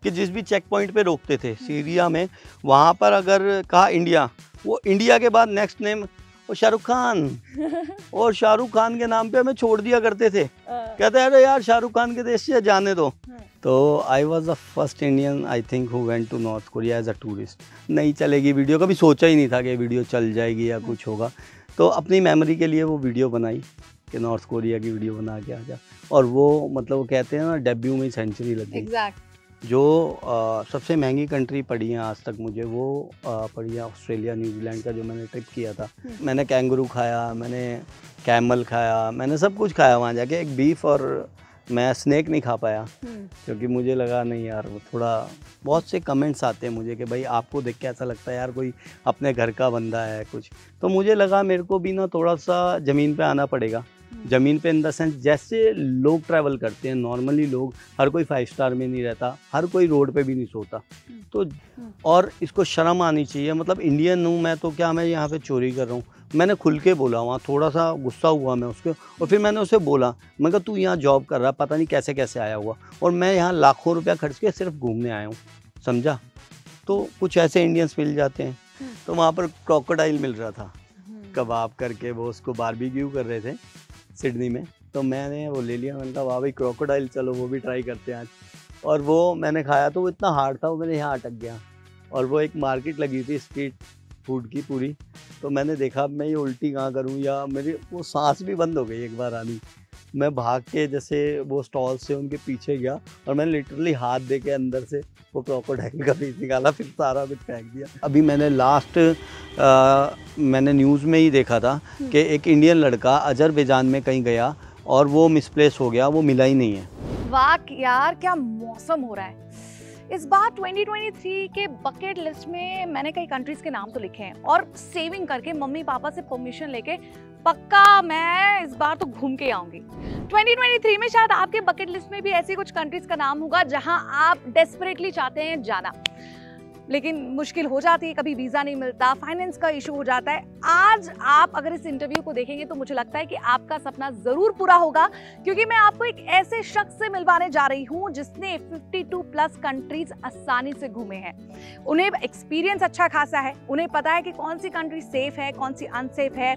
कि जिस भी चेक पॉइंट पे रोकते थे सीरिया में, वहाँ पर अगर कहा इंडिया, वो इंडिया के बाद नेक्स्ट नेम वो शाहरुख खान, और शाहरुख खान के नाम पे हमें छोड़ दिया करते थे। कहते अरे यार शाहरुख खान के देश से जाने दो। तो I was the first Indian I think who went to North Korea as a tourist. नहीं चलेगी वीडियो, कभी सोचा ही नहीं था कि वीडियो चल जाएगी या कुछ होगा। तो अपनी मेमोरी के लिए वो वीडियो बनाई कि नॉर्थ कोरिया की वीडियो बना के आ जा। और वो मतलब वो कहते हैं ना डेब्यू में ही सेंचुरी लग गई। जो सबसे महंगी कंट्री पड़ी है आज तक मुझे, वो पड़ी है ऑस्ट्रेलिया न्यूजीलैंड का, जो मैंने ट्रिप किया था। मैंने कैंगरू खाया, मैंने कैमल खाया, मैंने सब कुछ खाया वहाँ जाके। एक बीफ और मैं स्नैक नहीं खा पाया क्योंकि मुझे लगा नहीं यार वो थोड़ा। बहुत से कमेंट्स आते हैं मुझे कि भाई आपको देख के ऐसा लगता है यार कोई अपने घर का बंदा है कुछ। तो मुझे लगा मेरे को भी ना थोड़ा सा ज़मीन पे आना पड़ेगा। ज़मीन पे इन द सेंस जैसे लोग ट्रैवल करते हैं नॉर्मली, लोग हर कोई 5 स्टार में नहीं रहता, हर कोई रोड पे भी नहीं सोता। तो और इसको शर्म आनी चाहिए। मतलब इंडियन हूँ मैं तो क्या मैं यहाँ पे चोरी कर रहा हूँ? मैंने खुल के बोला, वहाँ थोड़ा सा गुस्सा हुआ मैं उसके, और फिर मैंने उसे बोला, मैं कहा तू यहाँ जॉब कर रहा, पता नहीं कैसे कैसे आया हुआ, और मैं यहाँ लाखों रुपया खर्च के सिर्फ घूमने आया हूँ, समझा? तो कुछ ऐसे इंडियंस मिल जाते हैं। तो वहाँ पर क्रोकोडाइल मिल रहा था कबाब करके, वो उसको बारबेक्यू कर रहे थे सिडनी में। तो मैंने वो ले लिया, मैंने कहा वाह भाई क्रोकोडाइल, चलो वो भी ट्राई करते हैं आज। और वो मैंने खाया तो वो इतना हार्ड था, वो मेरे यहाँ अटक गया। और वो एक मार्केट लगी थी स्ट्रीट फूड की पूरी, तो मैंने देखा मैं ये उल्टी कहाँ करूँ, या मेरी वो सांस भी बंद हो गई एक बार आनी। मैं भाग के जैसे वो स्टॉल से उनके पीछे गया, और मैंने लिटरली हाथ दे के अंदर से वो क्रोकोडाइल का पीस निकाला, फिर सारा कुछ फेंक दिया। अभी मैंने लास्ट मैंने न्यूज़ में ही देखा था कि एक इंडियन लड़का अजरबैजान में कहीं गया और वो मिसप्लेस हो गया, वो मिला ही नहीं है। वाह यार क्या मौसम हो रहा है इस बार। 2023 के बकेट लिस्ट में मैंने कई कंट्रीज के नाम तो लिखे हैं, और सेविंग करके मम्मी पापा से परमिशन लेके पक्का मैं इस बार तो घूम के आऊंगी। 2023 में शायद आपके बकेट लिस्ट में भी ऐसी कुछ कंट्रीज का नाम होगा जहां आप डेस्परेटली चाहते हैं जाना, लेकिन मुश्किल हो जाती है, कभी वीजा नहीं मिलता, फाइनेंस का इशू हो जाता है। आज आप अगर इस इंटरव्यू को देखेंगे तो मुझे लगता है कि आपका सपना जरूर पूरा होगा, क्योंकि मैं आपको एक ऐसे शख्स से मिलवाने जा रही हूं जिसने 52 प्लस कंट्रीज आसानी से घूमे हैं। उन्हें एक्सपीरियंस अच्छा खासा है, उन्हें पता है कि कौन सी कंट्री सेफ है, कौन सी अनसेफ है,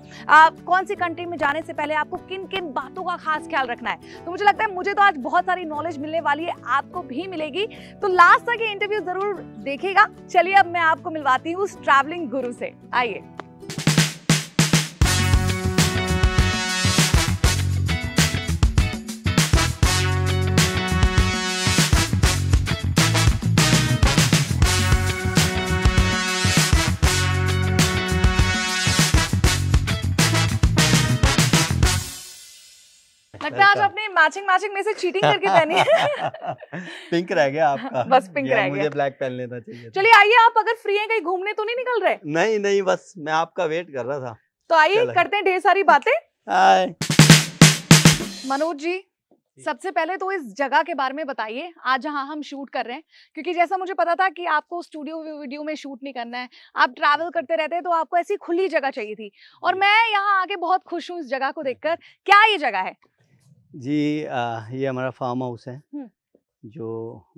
कौन सी कंट्री में जाने से पहले आपको किन किन बातों का खास ख्याल रखना है। तो मुझे लगता है मुझे तो आज बहुत सारी नॉलेज मिलने वाली है, आपको भी मिलेगी। तो लास्ट तक ये इंटरव्यू जरूर देखिएगा। चलिए अब मैं आपको मिलवाती हूँ उस ट्रैवलिंग गुरु से, आइए। लगता है आज अपने मैचिंग में से चीटिंग करके पहनी है। पिंक रह गया आपका। बस पिंक रह गया, मुझे ब्लैक पहन लेना चाहिए। चलिए आइए, आप अगर फ्री हैं कहीं घूमने तो नहीं निकल रहे? नहीं नहीं, बस मैं आपका वेट कर रहा था। तो आइए करते हैं ढेर सारी बातें। हाय मनोज जी, सबसे पहले तो इस जगह के बारे में बताइए आज जहां हम शूट कर रहे हैं, क्योंकि जैसा मुझे पता था कि आपको स्टूडियो वीडियो में शूट नहीं करना है, आप ट्रैवल करते रहते हैं, तो आपको ऐसी खुली जगह चाहिए थी, और मैं यहाँ आके बहुत खुश हूँ इस जगह को देखकर। क्या ये जगह है? जी, ये हमारा फार्म हाउस है जो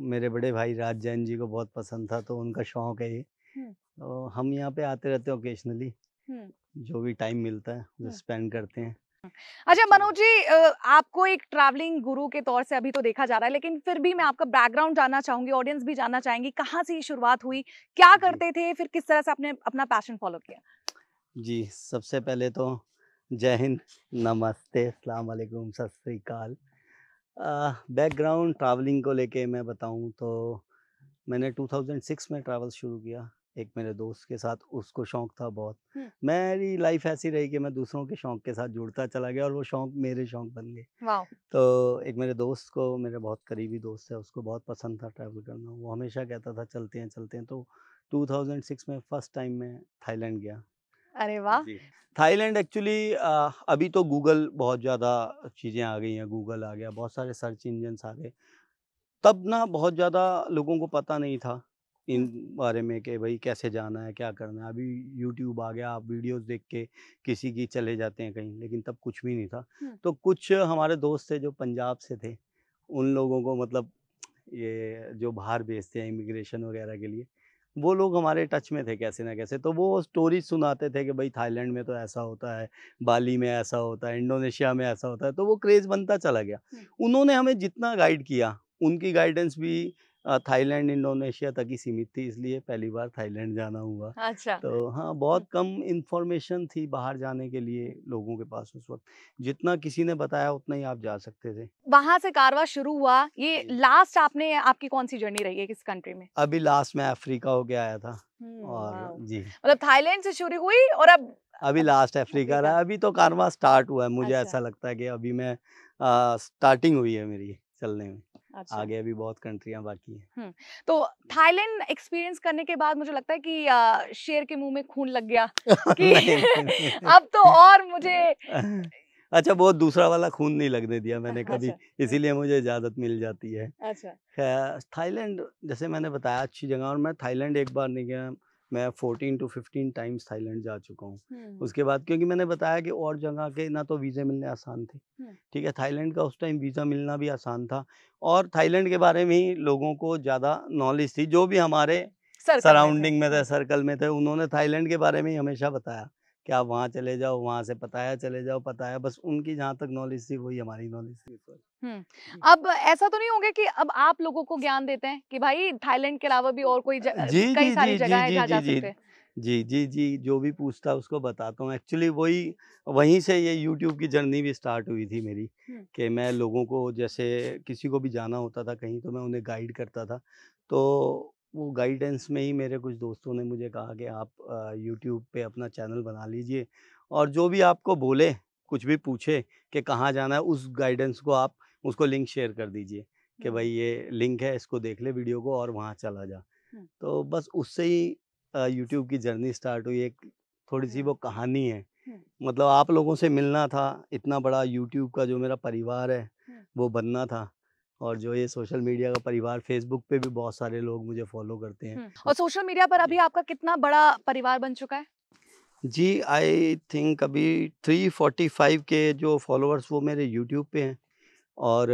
मेरे बड़े भाई राज जैन जी को बहुत पसंद था, तो उनका शौक है ये। तो हम यहाँ पे आते रहते हैं ओकेजनली, जो भी टाइम मिलता है उसे स्पेंड करते हैं। अच्छा मनोज जी, आपको एक ट्रैवलिंग गुरु के तौर से अभी तो देखा जा रहा है, लेकिन फिर भी मैं आपका बैकग्राउंड जानना चाहूंगी, ऑडियंस भी जानना चाहेंगी, कहाँ से ये शुरुआत हुई, क्या करते थे, फिर किस तरह से आपने अपना पैशन फॉलो किया? जी, सबसे पहले तो जय हिंद, नमस्ते, अस्सलाम वालेकुम, सत श्री अकाल। बैकग्राउंड ट्रैवलिंग को लेके मैं बताऊं तो मैंने 2006 में ट्रैवल शुरू किया एक मेरे दोस्त के साथ, उसको शौक था बहुत। मेरी लाइफ ऐसी रही कि मैं दूसरों के शौक के साथ जुड़ता चला गया और वो शौक मेरे शौक बन गए। तो एक मेरे दोस्त को, मेरे बहुत करीबी दोस्त है, उसको बहुत पसंद था ट्रैवल करना, वो हमेशा कहता था चलते हैं चलते हैं। तो 2006 में फर्स्ट टाइम मैं थाईलैंड गया। अरे वाह। थाईलैंड एक्चुअली अभी तो गूगल बहुत ज़्यादा चीज़ें आ गई हैं, गूगल आ गया, बहुत सारे सर्च इंजन्स आ गए। तब ना बहुत ज़्यादा लोगों को पता नहीं था इन बारे में कि भाई कैसे जाना है, क्या करना है। अभी यूट्यूब आ गया, आप वीडियोस देख के किसी की चले जाते हैं कहीं, लेकिन तब कुछ भी नहीं था। तो कुछ हमारे दोस्त थे जो पंजाब से थे, उन लोगों को मतलब ये जो बाहर भेजते हैं इमिग्रेशन वगैरह के लिए, वो लोग हमारे टच में थे कैसे ना कैसे। तो वो स्टोरीज सुनाते थे कि भाई थाईलैंड में तो ऐसा होता है, बाली में ऐसा होता है, इंडोनेशिया में ऐसा होता है, तो वो क्रेज़ बनता चला गया। उन्होंने हमें जितना गाइड किया, उनकी गाइडेंस भी थाईलैंड, इंडोनेशिया तक ही सीमित थी, इसलिए पहली बार थाईलैंड जाना हुआ। अच्छा। तो हाँ, बहुत कम इन्फॉर्मेशन थी बाहर जाने के लिए लोगों के पास उस वक़्त। जितना किसी ने बताया उतना ही आप जा सकते थे। वहाँ से कारवां शुरू हुआ, ये जी। लास्ट आपकी कौन-सी जर्नी रही है किस कंट्री में? अभी लास्ट में अफ्रीका होके आया था और वाओ! जी, मतलब थाईलैंड से शुरू हुई और अब अभी लास्ट अफ्रीका अफ्रीका। रहा। अभी तो कारवां स्टार्ट हुआ है, मुझे अच्छा, ऐसा लगता है कि अभी मैं स्टार्टिंग हुई है मेरी चलने में। अच्छा। आगे अभी बहुत कंट्रियाँ बाकी हैं। हुँ, तो थाईलैंड एक्सपीरियंस करने के बाद मुझे लगता है कि शेर के मुँह में खून लग गया कि नहीं, नहीं, नहीं। अब तो और मुझे अच्छा, वो दूसरा वाला खून नहीं लगने दिया मैंने कभी, अच्छा, इसीलिए मुझे इजाज़त मिल जाती है। अच्छा। ख़ैर थाईलैंड जैसे मैंने बताया अच्छी जगह, और मैं थाईलैंड एक बार नहीं गया, मैं 14 टू 15 टाइम्स थाईलैंड जा चुका हूँ। हुँ, उसके बाद क्योंकि मैंने बताया कि और जगह के ना तो वीज़े मिलने आसान थे, हुँ, ठीक है? थाईलैंड का उस टाइम वीज़ा मिलना भी आसान था, और थाईलैंड के बारे में ही लोगों को ज़्यादा नॉलेज थी, जो भी हमारे सर्कल में थे। सराउंडिंग में थे, सर्कल में थे, उन्होंने थाईलैंड के बारे में ही हमेशा बताया कि आप वहाँ चले जाओ, वहाँ से पताया चले जाओ, पताया, बस उनकी जहाँ तक नॉलेज थी वही हमारी नॉलेज थी इस वक़्त। हुँ, जी। अब ऐसा तो नहीं हो गया कि अब आप लोगों को ज्ञान देते हैं कि भाई थाईलैंड के अलावा भी और कोई जी, कई जी, सारी जी, जगह जी, है जी, जहाँ जी, जा जी। सकते हैं? जी, जी, जी, जो भी पूछता है उसको बताता हूँ। एक्चुअली वहीं से ये यूट्यूब की जर्नी भी स्टार्ट हुई थी मेरी, हुँ, कि मैं लोगों को जैसे किसी को भी जाना होता था कहीं, तो मैं उन्हें गाइड करता था। तो वो गाइडेंस में ही मेरे कुछ दोस्तों ने मुझे कहा कि आप यूट्यूब पे अपना चैनल बना लीजिए, और जो भी आपको बोले, कुछ भी पूछे कि कहाँ जाना है, उस गाइडेंस को आप उसको लिंक शेयर कर दीजिए कि हुँ, भाई ये लिंक है, इसको देख ले वीडियो को और वहाँ चला जा। हुँ, तो बस उससे ही यूट्यूब की जर्नी स्टार्ट हुई। एक थोड़ी-सी हुँ, वो कहानी है। हुँ, मतलब आप लोगों से मिलना था, इतना बड़ा यूट्यूब का जो मेरा परिवार है, हुँ, वो बनना था, और जो ये सोशल मीडिया का परिवार, फ़ेसबुक पे भी बहुत सारे लोग मुझे फ़ॉलो करते हैं। हुँ। और सोशल मीडिया पर अभी जी। आपका कितना बड़ा परिवार बन चुका है? जी, आई थिंक अभी 345 के जो फ़ॉलोअर्स वो मेरे यूट्यूब पे हैं, और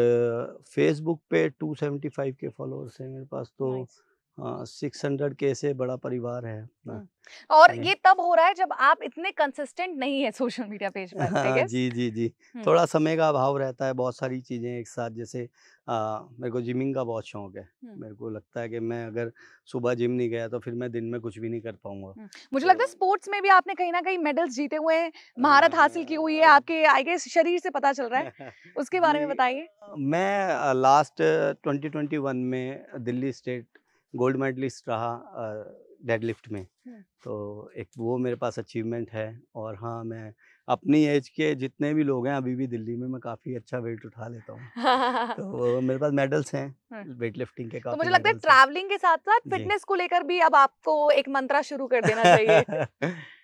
फ़ेसबुक पे 275 के फ़ॉलोअर्स हैं मेरे पास, तो नाइस। 600 के से बड़ा परिवार है अपना। हुँ। और ये ये तब हो रहा है जब आप इतने कंसिस्टेंट नहीं है सोशल मीडिया पेज पर, आई हाँ, गेस। जी, जी, जी। हुँ, थोड़ा समय का अभाव रहता है, बहुत सारी चीज़ें एक साथ, जैसे मेरे को जिमिंग का बहुत शौक है। हुँ, मेरे को लगता है कि मैं अगर सुबह जिम नहीं गया तो फिर मैं दिन में कुछ भी नहीं कर पाऊँगा। हुँ। मुझे लगता है तो स्पोर्ट्स में भी आपने कहीं न कहीं मेडल्स जीते हुए हैं, महारत हासिल की हुई है, अ, आपके आई गेस शरीर से पता चल रहा है। उसके बारे में जी, बताइए? मैं लास्ट 2021 में दिल्ली स्टेट गोल्ड मेडलिस्ट रहा डेडलिफ्ट में। हुँ। तो एक वो मेरे पास अचीवमेंट है, और हाँ, मैं अपनी एज के जितने भी लोग हैं अभी भी दिल्ली में मैं काफ़ी अच्छा वेट उठा लेता हूँ। तो मेरे पास मेडल्स हैं, हुँ। वेट लिफ्टिंग के तो काफ़ी मुझे लगता है मेडल्स हैं। ट्रैवलिंग के साथ-साथ जी। फिटनेस को लेकर भी अब आपको एक मंत्रा शुरू कर देना चाहिए।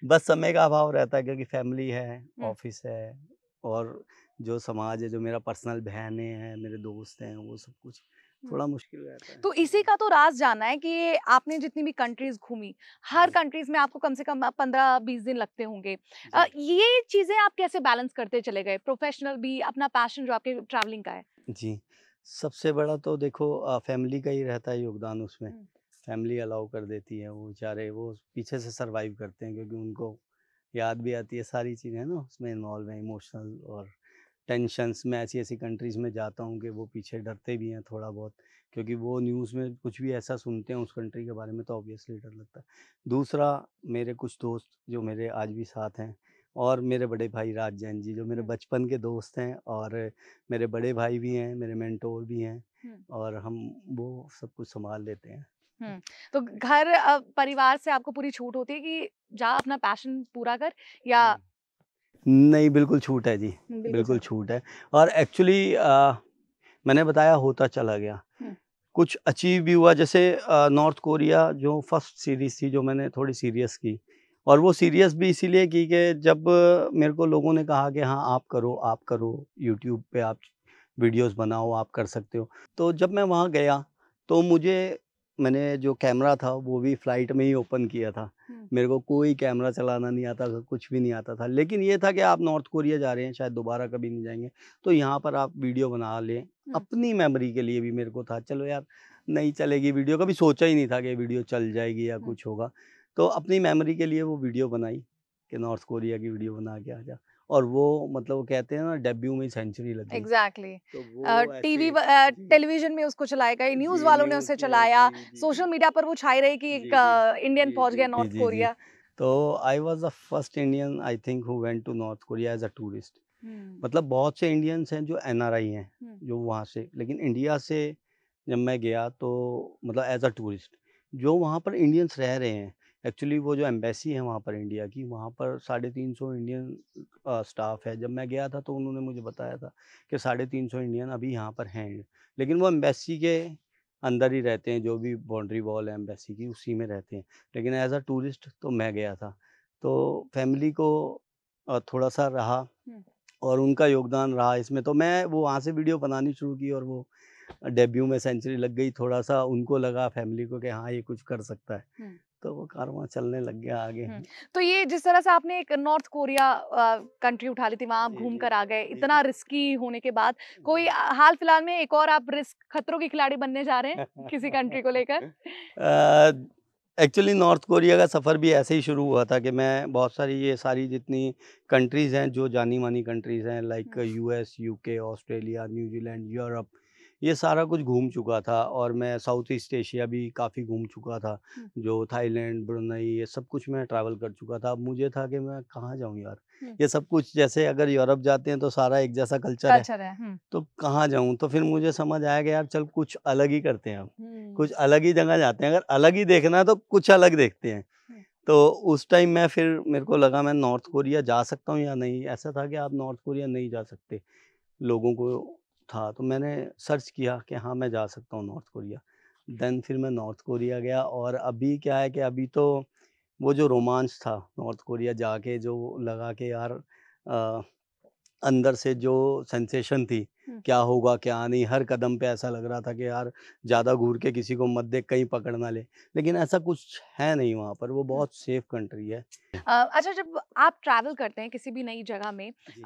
बस समय का अभाव रहता है, क्योंकि फैमिली है, हुँ, ऑफ़िस है, और जो समाज है, जो मेरा पर्सनल बहनें हैं, मेरे दोस्त हैं, वो सब कुछ हुँ। थोड़ा मुश्किल रहता है। तो इसी का तो राज़ जानना है कि आपने जितनी भी कंट्रीज़ घूमी, हर जी, कंट्रीज़ में आपको कम से कम 15-20 दिन लगते होंगे। जी, ये चीज़ें आप कैसे बैलेंस करते चले गए? प्रोफ़ेशनल भी, अपना पैशन जो आपके ट्रैवलिंग का है? जी। सबसे बड़ा तो देखो फैमिली का ही रहता है योगदान उसमें। हुँ, फैमिली अलाउ कर देती है, वो बेचारे वो पीछे से सर्वाइव करते हैं, क्योंकि उनको याद भी आती है सारी चीज़ें ना उसमें इन्वॉल्व हैं, इमोशनल और टेंशन्स में। ऐसी-ऐसी कंट्रीज़ में जाता हूँ कि वो पीछे डरते भी हैं थोड़ा बहुत, क्योंकि वो न्यूज़ में कुछ भी ऐसा सुनते हैं उस कंट्री के बारे में तो ऑब्वियसली डर लगता है। दूसरा, मेरे कुछ दोस्त जो मेरे आज भी साथ हैं, और मेरे बड़े भाई राज जैन जी जो मेरे हुँ, बचपन के दोस्त हैं, और मेरे बड़े भाई भी हैं, मेरे मेंटोर भी हैं, हुँ, और हम वो सब कुछ सँभाल लेते हैं। हुँ। तो घर परिवार से आपको पूरी छूट होती है कि जा अपना पैशन पूरा कर या हुँ। नहीं, बिल्कुल छूट है जी, बिल्कुल बिल्कुल सर। छूट है, और एक्चुअली मैंने बताया होता चला गया। हुँ, कुछ अचीव भी हुआ, जैसे नॉर्थ कोरिया जो फर्स्ट सीरीज़ थी जो मैंने थोड़ी सीरियस की, और वो सीरियस भी इसीलिए की कि जब मेरे को लोगों ने कहा कि हाँ, आप करो, यूट्यूब पे आप वीडियोज़ बनाओ, आप कर सकते हो। तो जब मैं वहाँ गया तो मुझे मैंने जो कैमरा था वो भी फ़्लाइट में ही ओपन किया था। मेरे को कोई कैमरा चलाना नहीं आता था, कुछ भी नहीं आता था। लेकिन ये था कि आप नॉर्थ कोरिया जा रहे हैं, शायद दोबारा कभी नहीं जाएँगे, तो यहाँ पर आप वीडियो बना लें। अपनी मेमोरी के लिए भी मेरे को था, चलो यार नहीं चलेगी वीडियो, कभी सोचा ही नहीं था कि वीडियो चल जाएगी या कुछ होगा। तो अपनी मेमोरी के लिए वो वीडियो बनाई कि नॉर्थ कोरिया की वीडियो बना के आ जा। और वो मतलब वो कहते हैं ना डेब्यू में सेंचुरी लग गई। एग्जैक्टली। तो वो टीवी ऐसे जी, टेलीविजन में उसको चलाया गया, न्यूज़ जी, वालों ने न्यूज़ उसे में चलाया, जी, जी, सोशल जी। मीडिया पर वो छाई रही कि एक जी, जी। इंडियन जी, पहुंच जी, गया जी, नॉर्थ जी, जी। कोरिया। तो I was the first Indian I think who went to North Korea as a tourist. Hmm. मतलब बहुत से इंडियन्स हैं जो एनआरआई हैं, हम्म। जो वहाँ से, लेकिन इंडिया से जब मैं गया तो मतलब एज़ अ टूरिस्ट, जो वहाँ पर इंडियंस रह रहे हैं, एक्चुअली वो जो एम्बेसी है वहाँ पर इंडिया की, वहाँ पर 350 इंडियन स्टाफ है। जब मैं गया था तो उन्होंने मुझे बताया था कि 350 इंडियन अभी यहाँ पर हैं, लेकिन वो एम्बेसी के अंदर ही रहते हैं, जो भी बाउंड्री वॉल है एम्बेसी की उसी में रहते हैं। लेकिन एज़ अ टूरिस्ट तो मैं गया था, तो फैमिली को थोड़ा-सा रहा हम्म। और उनका योगदान रहा इसमें, तो मैं वो वहाँ से वीडियो बनानी शुरू की और वो डेब्यू में सेंचुरी लग गई। थोड़ा-सा उनको लगा फैमिली को कि हाँ, ये कुछ कर सकता है, हम्म। तो वो कारवां चलने लग गया आगे। हम्म। तो ये जिस तरह से आपने एक नॉर्थ कोरिया कंट्री उठा ली थी, वहां आप जी, घूम जी। कर आ गए, जी, इतना जी। रिस्की होने के बाद कोई जी। हाल फिलहाल में एक और आप रिस्क खतरों के खिलाड़ी बनने जा रहे हैं किसी कंट्री को लेकर? एक्चुअली नॉर्थ कोरिया का सफ़र भी ऐसे ही शुरू हुआ था कि मैं बहुत सारी ये सारी जितनी कंट्रीज़ हैं, जो जानी-मानी कंट्रीज़ हैं like US, UK, Australia, New Zealand, Europe, ये सारा कुछ घूम चुका था और मैं साउथ ईस्ट एशिया भी काफ़ी घूम चुका था। हम्म। जो थाईलैंड, ब्रुनई, ये सब कुछ मैं ट्रैवल कर चुका था। अब मुझे था कि मैं कहाँ जाऊँ यार? हम्म। ये सब कुछ जैसे अगर यूरोप जाते हैं तो सारा एक जैसा कल्चर है। कल्चर है। तो कहाँ जाऊँ? तो फिर मुझे समझ आया कि यार चल कुछ अलग ही करते हैं अब, हम्म। कुछ अलग ही जगह जाते हैं। अगर अलग ही देखना है तो कुछ अलग देखते हैं। हम्म। तो उस टाइम मैं फिर मेरे को लगा मैं नॉर्थ कोरिया जा सकता हूँ या नहीं? ऐसा था कि आप नॉर्थ कोरिया नहीं जा सकते, लोगों को था। तो मैंने सर्च किया कि हाँ, मैं जा सकता हूँ नॉर्थ कोरिया। देन फिर मैं नॉर्थ कोरिया गया और अभी क्या है कि अभी तो वो जो रोमांच था नॉर्थ कोरिया जाके, जो लगा कि यार अ अंदर से जो सेंसेशन थी, हम्म। क्या होगा क्या नहीं, हर कदम पे ऐसा लग रहा था कि यार ज़्यादा घूर के किसी को मत देख, कहीं पकड़ ना ले। लेकिन ऐसा कुछ है नहीं वहाँ पर, वो हम्म। बहुत सेफ कंट्री है। अच्छा, जब आप ट्रैवल करते हैं किसी भी नई जगह में, जी,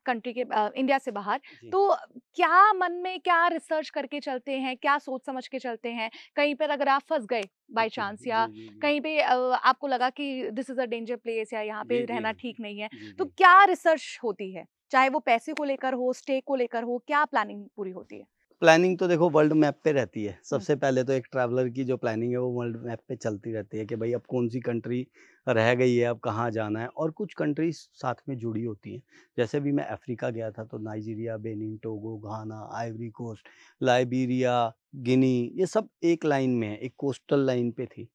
कंट्री के इंडिया से बाहर, जी। तो क्या मन में क्या रिसर्च करके चलते हैं, क्या सोच समझ के चलते हैं? कहीं पर अगर आप फँस गए बाय जी, चांस, जी, या जी, जी। कहीं पे आपको लगा कि this is a danger place या यहाँ पे जी, जी। रहना ठीक नहीं है, जी, तो जी। क्या रिसर्च होती है? चाहे वो पैसे को लेकर हो, स्टे को लेकर हो, क्या प्लानिंग पूरी होती है? प्लानिंग तो देखो वर्ल्ड मैप पे रहती है। हुँ। सबसे पहले तो एक ट्रैवलर की जो प्लानिंग है वो वर्ल्ड मैप पे चलती रहती है कि भाई अब कौन-सी कंट्री रह गई है, अब कहाँ जाना है, और कुछ कंट्रीज़ साथ में जुड़ी होती हैं। जैसे अभी मैं अफ्रीका गया था तो नाइजीरिया, बेनिन, टोगो, घाना, आइवरी कोस्ट, लाइबेरिया, गिनी, ये सब एक लाइन में है, एक कोस्टल लाइन पे थी।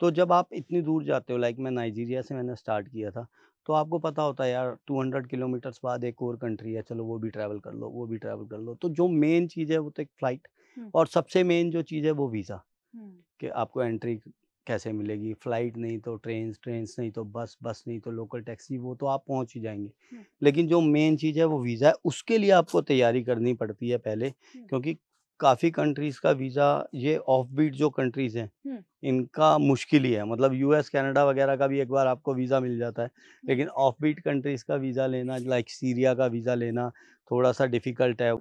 तो जब आप इतनी दूर जाते हो, लाइक मैं नाइजीरिया से मैंने स्टार्ट किया था, तो आपको पता होता है यार 200 किलोमीटर्स बाद एक और कंट्री है, चलो वो भी ट्रैवल कर लो, वो भी ट्रैवल कर लो। तो जो मेन चीज़ है वो तो एक फ़्लाइट, हुँ। और सबसे मेन जो चीज़ है वो वीज़ा, हुँ। कि आपको एंट्री कैसे मिलेगी। फ़्लाइट नहीं तो ट्रेन्स, ट्रेन्स नहीं तो बस, बस नहीं तो लोकल टैक्सी, वो तो आप पहुँच ही जाएँगे। हुँ। लेकिन जो मेन चीज़ है वो वीज़ा है, उसके लिए आपको तैयारी करनी पड़ती है पहले, हुँ। क्योंकि काफ़ी कंट्रीज़ का वीज़ा, ये ऑफ बीट जो कंट्रीज़ हैं, हुँ। इनका मुश्किल ही है। मतलब यूएस, कनाडा वगैरह का भी एक बार आपको वीज़ा मिल जाता है, हुँ। लेकिन ऑफ बीट कंट्रीज़ का वीज़ा लेना, लाइक सीरिया का वीज़ा लेना थोड़ा-सा डिफ़िकल्ट है। हुँ।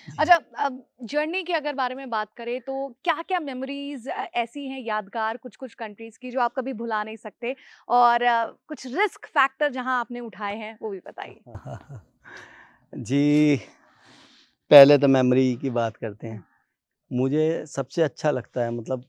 जी। अच्छा, अब जर्नी के अगर बारे में बात करें तो क्या-क्या मेमोरीज़ ऐसी हैं यादगार कुछ-कुछ कंट्रीज़ की जो आप कभी भुला नहीं सकते, और कुछ रिस्क फैक्टर जहाँ आपने उठाए हैं वो भी बताइए? जी, पहले तो मेमोरी की बात करते हैं। हुँ। मुझे सबसे अच्छा लगता है, मतलब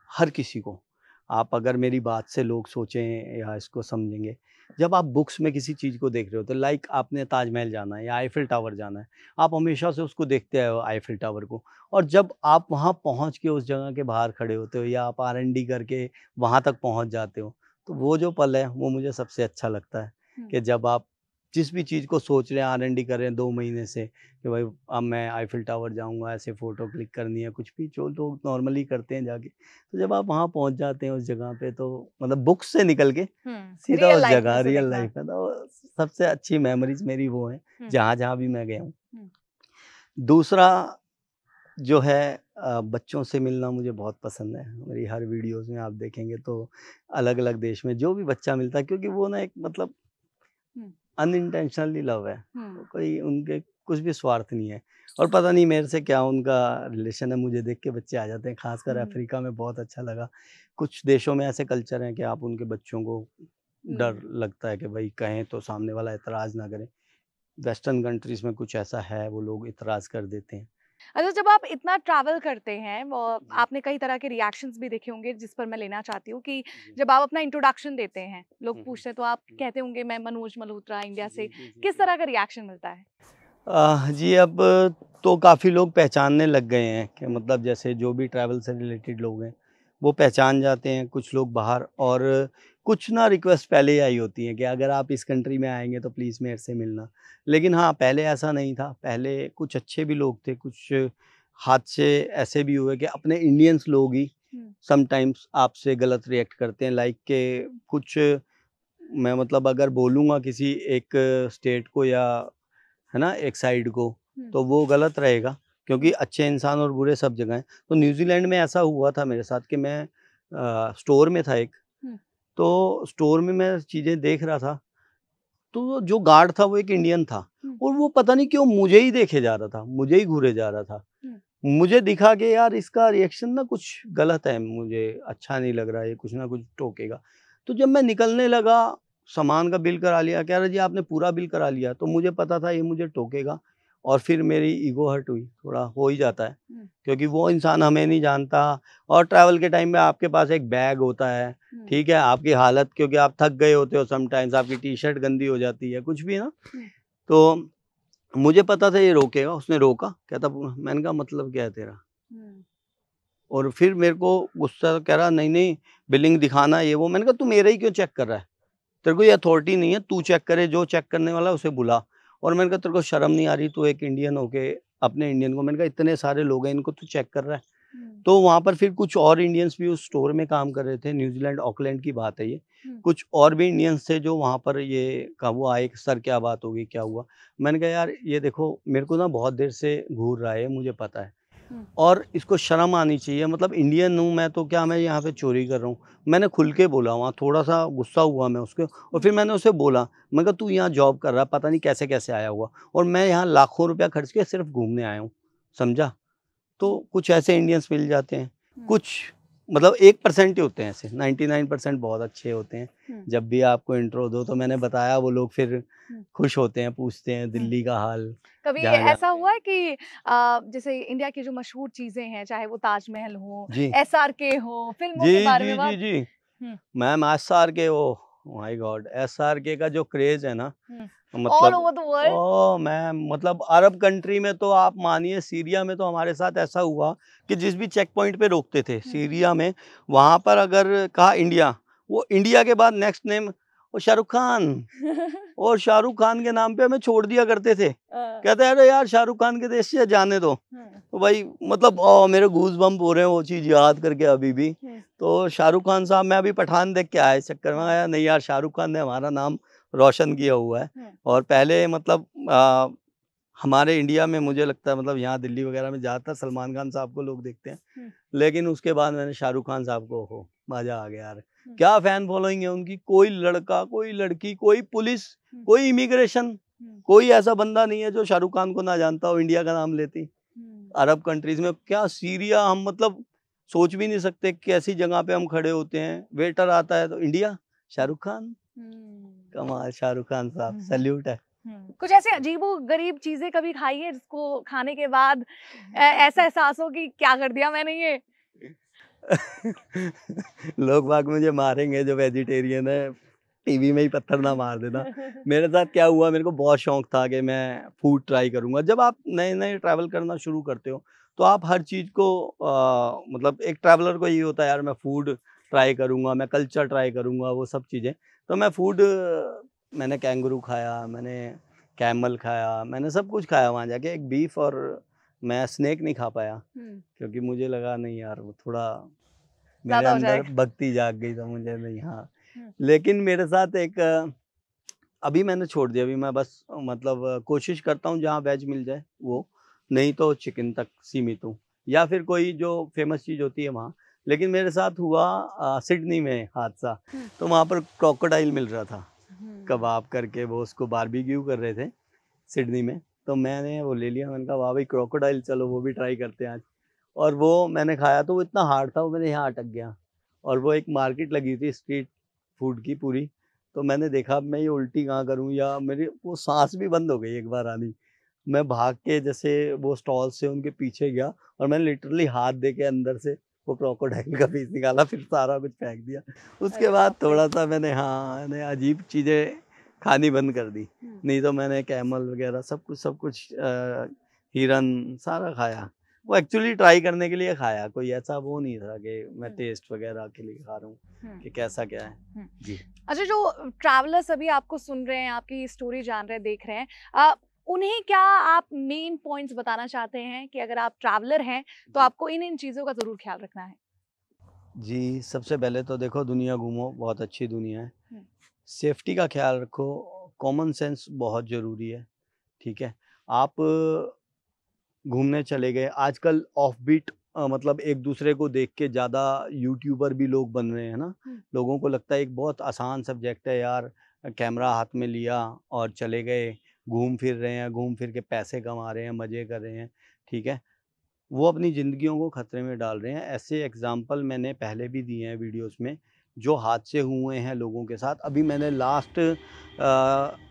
हर किसी को, आप अगर मेरी बात से लोग सोचें या इसको समझेंगे, जब आप बुक्स में किसी चीज़ को देख रहे हो तो लाइक आपने ताजमहल जाना है या आईफिल टावर जाना है, आप हमेशा से उसको देखते आए हो आईफिल टावर को, और जब आप वहाँ पहुँच के उस जगह के बाहर खड़े होते हो या आप आर-एन-डी करके वहाँ तक पहुँच जाते हो, तो वो जो पल है वो मुझे सबसे अच्छा लगता है, हुँ। कि जब आप जिस भी चीज़ को सोच रहे हैं, आर-एन-डी कर रहे हैं 2 महीने से, कि भाई अब मैं आईफिल टावर जाऊँगा, ऐसे फ़ोटो क्लिक करनी है, कुछ भी जो लोग नॉर्मली करते हैं जाके। तो जब आप वहाँ पहुँच जाते हैं उस जगह पे, तो मतलब बुक्स से निकल के हुँ। सीधा रियल उस लाइफ़ में जगह उसे रियल देखना। लाइफ़ में, तो सबसे अच्छी मेमोरीज़ मेरी वो हैं, हुँ। जहाँ-जहाँ भी मैं गया हूँ। हुँ। दूसरा, जो है बच्चों से मिलना मुझे बहुत पसंद है। मेरी हर वीडियोस में आप देखेंगे तो अलग अलग देश में जो भी बच्चा मिलता है, क्योंकि वो ना एक मतलब अनइंटेंशनली लव है, कोई उनके कुछ भी स्वार्थ नहीं है। और पता नहीं मेरे से क्या उनका रिलेशन है, मुझे देख के बच्चे आ जाते हैं। खासकर अफ्रीका में बहुत अच्छा लगा। कुछ देशों में ऐसे कल्चर हैं कि आप उनके बच्चों को डर लगता है कि भाई कहें तो सामने वाला इतराज़ ना करे। वेस्टर्न कंट्रीज़ में कुछ ऐसा है, वो लोग इतराज़ कर देते हैं। अच्छा, जब आप इतना ट्रैवल करते हैं वो आपने कई तरह के रिएक्शंस भी देखे होंगे, जिस पर मैं लेना चाहती हूँ कि जब आप अपना इंट्रोडक्शन देते हैं, लोग पूछते हैं तो आप कहते होंगे मैं मनोज मल्होत्रा इंडिया से, किस तरह का रिएक्शन मिलता है? जी, अब तो काफ़ी लोग पहचानने लग गए हैं कि मतलब जैसे जो भी ट्रैवल से रिलेटेड लोग हैं, वो पहचान जाते हैं कुछ लोग बाहर। और कुछ ना रिक्वेस्ट पहले ही आई होती है कि अगर आप इस कंट्री में आएँगे तो प्लीज़ मेरे से मिलना। लेकिन हाँ, पहले ऐसा नहीं था। पहले कुछ अच्छे भी लोग थे, कुछ हादसे ऐसे भी हुए कि अपने इंडियंस लोग ही समटाइम्स आपसे गलत रिएक्ट करते हैं। लाइक के कुछ मैं मतलब अगर बोलूँगा किसी एक स्टेट को या है ना, एक साइड को, तो वो गलत रहेगा, क्योंकि अच्छे इंसान और बुरे सब जगह हैं। तो न्यूज़ीलैंड में ऐसा हुआ था मेरे साथ कि मैं स्टोर में था एक, तो स्टोर में मैं चीज़ें देख रहा था, तो जो गार्ड था वो एक इंडियन था और वो पता नहीं क्यों मुझे ही देखे जा रहा था, मुझे ही घूरे जा रहा था। मुझे दिखा कि यार इसका रिएक्शन ना कुछ गलत है, मुझे अच्छा नहीं लग रहा है, ये कुछ ना कुछ टोकेगा। तो जब मैं निकलने लगा, सामान का बिल करा लिया, कह रहा जी आपने पूरा बिल करा लिया, तो मुझे पता था ये मुझे टोकेगा और फिर मेरी ईगो हर्ट हुई, थोड़ा हो ही जाता है, क्योंकि वो इंसान हमें नहीं जानता। और ट्रैवल के टाइम में आपके पास एक बैग होता है, ठीक है, आपकी हालत क्योंकि आप थक गए होते हो, समटाइम्स आपकी टी-शर्ट गंदी हो जाती है, कुछ भी ना। तो मुझे पता था ये रोकेगा, उसने रोका, कहता मैंने कहा मतलब क्या है तेरा? और फिर मेरे को गुस्सा, कह रहा नहीं नहीं बिलिंग दिखाना ये वो। मैंने कहा तू मेरा ही क्यों चेक कर रहा है? तेरे को ये अथॉरिटी नहीं है, तू चेक करे, जो चेक करने वाला है उसे बुला। और मैंने कहा तेरे को शर्म नहीं आ रही, तू एक इंडियन होके अपने इंडियन को, मैंने कहा इतने सारे लोग हैं, इनको तू चेक कर रहा है। तो वहाँ पर फिर कुछ और इंडियंस भी उस स्टोर में काम कर रहे थे। न्यूजीलैंड ऑकलैंड की बात है ये। कुछ और भी इंडियंस थे जो वहाँ पर ये का वो आए कि सर क्या बात हो गई, क्या हुआ? मैंने कहा यार ये देखो मेरे को ना बहुत देर से घूर रहा है, मुझे पता है और इसको शर्म आनी चाहिए। मतलब इंडियन हूँ मैं, तो क्या मैं यहाँ पे चोरी कर रहा हूँ? मैंने खुल के बोला, वहाँ थोड़ा-सा गुस्सा हुआ मैं उसके, और फिर मैंने उसे बोला, मैं कहा तू यहाँ जॉब कर रहा है, पता नहीं कैसे-कैसे आया होगा और मैं यहाँ लाखों रुपया खर्च के सिर्फ़ घूमने आया हूँ, समझा? तो कुछ ऐसे इंडियंस मिल जाते हैं, कुछ मतलब 1% ही होते हैं ऐसे, 99% बहुत अच्छे होते हैं। जब भी आपको इंट्रो दो तो मैंने बताया, वो लोग फिर खुश होते हैं, पूछते हैं दिल्ली का हाल, कभी जहाँ ऐसा जाना हुआ है कि जैसे इंडिया की जो मशहूर चीजें हैं, चाहे वो ताजमहल हो, जी। एसआरके हो, फिल्मों के जी, बारे जी, में जी, बात। जी। Hmm, ma'am SRK, oh my god! SRK का जो क्रेज़ है ना, ऑल मतलब over the world. Oh ma'am, मतलब अरब कंट्री में तो आप मानिए, सीरिया में तो हमारे साथ ऐसा हुआ कि जिस भी चेक पॉइंट पे रोकते थे सीरिया में, वहाँ पर अगर कहा इंडिया, वो इंडिया के बाद नेक्स्ट नेम वो शाहरुख खान, और शाहरुख खान के नाम पे हमें छोड़ दिया करते थे। कहते हैं अरे यार शाहरुख खान के देश से जाने दो। तो भाई मतलब मेरे गूज़ बम्प हो रहे हैं वो चीज़ याद करके अभी भी। तो शाहरुख खान साहब, मैं अभी पठान देख के आया, इस चक्कर में आया नहीं यार, शाहरुख खान ने हमारा नाम रोशन किया हुआ है। और पहले मतलब हमारे इंडिया में मुझे लगता है, मतलब यहाँ दिल्ली वगैरह में ज़्यादातर सलमान खान साहब को लोग देखते हैं, लेकिन उसके बाद मैंने शाहरुख खान साहब को, ओहो मज़ा आ गया यार, क्या फैन फॉलोइंग है उनकी। कोई लड़का, कोई लड़की, कोई पुलिस, कोई इमिग्रेशन, कोई ऐसा बंदा नहीं है जो शाहरुख खान को ना जानता हो इंडिया का नाम लेती। अरब कंट्रीज में क्या, सीरिया, हम मतलब सोच भी नहीं सकते कैसी जगह पे हम खड़े होते हैं, वेटर आता है तो इंडिया, शाहरुख खान, कमाल, शाहरुख खान साहब सैल्यूट है। कुछ ऐसे अजीबो-गरीब चीजें कभी खाई है जिसको खाने के बाद ऐसा एहसास हो कि क्या कर दिया मैंने ये? लोग बाग मुझे मारेंगे जो वेजिटेरियन है, टीवी में ही पत्थर ना मार देना। मेरे साथ क्या हुआ, मेरे को बहुत शौक था कि मैं फूड ट्राई करूँगा। जब आप नए-नए ट्रैवल करना शुरू करते हो, तो आप हर चीज़ को मतलब एक ट्रैवलर को ये होता है यार मैं फूड ट्राई करूँगा, मैं कल्चर ट्राई करूँगा, वो सब चीज़ें। तो मैं फूड, मैंने कैंगरू खाया, मैंने कैमल खाया, मैंने सब कुछ खाया वहाँ जाके। एक बीफ और मैं स्नेक नहीं खा पाया, क्योंकि मुझे लगा नहीं यार वो थोड़ा मेरे ज़्यादा हो अंदर जाएगा। भक्ति जाग गई, तो मुझे नहीं, हाँ। लेकिन मेरे साथ एक अभी मैंने छोड़ दिया, अभी मैं बस मतलब कोशिश करता हूँ जहाँ वेज मिल जाए वो, नहीं तो चिकन तक सीमित हूँ। या फिर कोई जो फेमस चीज़ होती है वहाँ। लेकिन मेरे साथ हुआ सिडनी में हादसा। तो वहाँ पर क्रोकोडाइल मिल रहा था कबाब करके, वो उसको बारबेक्यू कर रहे थे सिडनी में। तो मैंने वो ले लिया, मैंने कहा वाह भाई क्रोकोडाइल, चलो वो भी ट्राई करते हैं आज। और वो मैंने खाया तो वो इतना हार्ड था, वो मेरे यहाँ अटक गया। और वो एक मार्केट लगी थी स्ट्रीट फूड की पूरी, तो मैंने देखा मैं ये उल्टी कहाँ करूँ, या मेरी वो सांस भी बंद हो गई एक बार आनी। मैं भाग के जैसे वो स्टॉल से उनके पीछे गया और मैंने लिटरली हाथ दे के अंदर से वो क्रोकोडाइल का पीस निकाला, फिर सारा कुछ फेंक दिया। उसके बाद थोड़ा सा मैंने अजीब चीज़ें खानी बंद कर दी। नहीं तो मैंने कैमल वगैरह सब कुछ हिरन सारा खाया। वो एक्चुअली ट्राई करने के लिए खाया, कोई ऐसा वो नहीं था कि मैं टेस्ट वगैरह के लिए खा रहा हूँ कि कैसा क्या है जी। अच्छा, जो ट्रैवलर्स अभी आपको सुन रहे हैं, आपकी स्टोरी जान रहे हैं, देख रहे हैं, उन्हें क्या आप मेन पॉइंट्स बताना चाहते हैं कि अगर आप ट्रैवलर हैं तो आपको इन चीज़ों का ज़रूर ख्याल रखना है? जी, सबसे पहले तो देखो दुनिया घूमो, बहुत अच्छी दुनिया है। सेफ्टी का ख्याल रखो, कॉमन सेंस बहुत ज़रूरी है, ठीक है? आप घूमने चले गए, आजकल ऑफबीट मतलब एक दूसरे को देख के ज़्यादा यूट्यूबर भी लोग बन रहे हैं ना। लोगों को लगता है एक बहुत आसान सब्जेक्ट है यार, कैमरा हाथ में लिया और चले गए, घूम फिर रहे हैं, घूम फिर के पैसे कमा रहे हैं, मज़े कर रहे हैं, ठीक है? वो अपनी ज़िंदगियों को ख़तरे में डाल रहे हैं। ऐसे एग्ज़ाम्पल मैंने पहले भी दिए हैं वीडियोस में, जो हादसे हुए हैं लोगों के साथ। अभी मैंने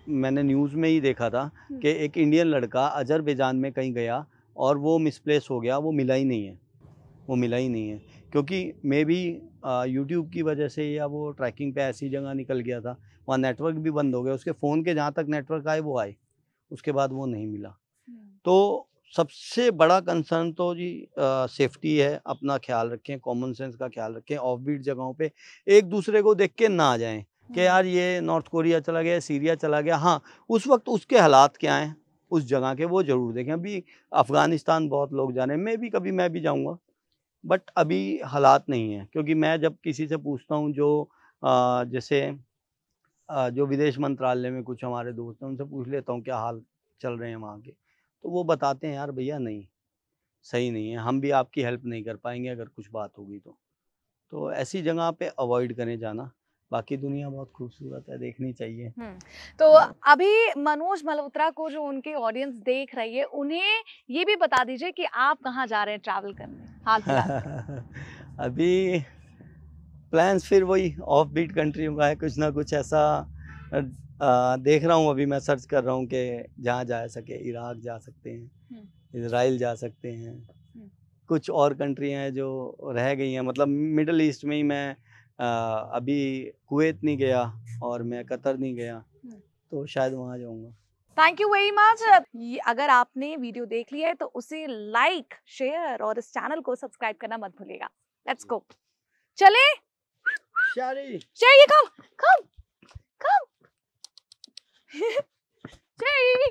मैंने न्यूज़ में ही देखा था कि एक इंडियन लड़का अज़रबैजान में कहीं गया और वो मिसप्लेस हो गया, वो मिला ही नहीं है। क्योंकि मे बी यूट्यूब की वजह से या वो ट्रैकिंग पे ऐसी जगह निकल गया था, वहाँ नेटवर्क भी बंद हो गया। उसके फ़ोन के जहाँ तक नेटवर्क आए वो आए, उसके बाद वो नहीं मिला। तो सबसे बड़ा कंसर्न तो जी सेफ्टी है, अपना ख्याल रखें, कॉमन सेंस का ख्याल रखें, ऑफबीट जगहों पे एक दूसरे को देख के ना जाएं कि यार ये नॉर्थ कोरिया चला गया, सीरिया चला गया। हाँ, उस वक्त उसके हालात क्या हैं उस जगह के, वो ज़रूर देखें। अभी अफ़गानिस्तान बहुत लोग जा रहे हैं, मैं भी जाऊँगा, बट अभी हालात नहीं हैं। क्योंकि मैं जब किसी से पूछता हूँ जो जैसे जो विदेश मंत्रालय में कुछ हमारे दोस्त हैं, उनसे पूछ लेता हूँ क्या हाल चल रहे हैं वहाँ के, तो वो बताते हैं यार भैया नहीं, सही नहीं है, हम भी आपकी हेल्प नहीं कर पाएंगे अगर कुछ बात होगी तो ऐसी जगह पे अवॉइड करें जाना। बाकी दुनिया बहुत खूबसूरत है, देखनी चाहिए। तो अभी मनोज मल्होत्रा को जो उनके ऑडियंस देख रही है, उन्हें ये भी बता दीजिए कि आप कहाँ जा रहे हैं ट्रैवल करने हाल फिलहाल? अभी प्लान्स फिर वही ऑफ बीट कंट्रियों का है, कुछ ना कुछ ऐसा देख रहा हूँ। अभी मैं सर्च कर रहा हूँ कि जहाँ जा सके, इराक जा सकते हैं, इजराइल जा सकते हैं, कुछ और कंट्री हैं जो रह गई हैं। मतलब मिडल ईस्ट में ही मैं अभी कुवैत नहीं गया और मैं कतर नहीं गया, तो शायद वहाँ जाऊँगा। Thank you very much. अगर आपने वीडियो देख लिया है तो उसे लाइक, शेयर और इस चैनल को सब्सक्राइब करना मत भूलिएगा। लेट्स गो, चले शारी, Sherry, come. Sherry.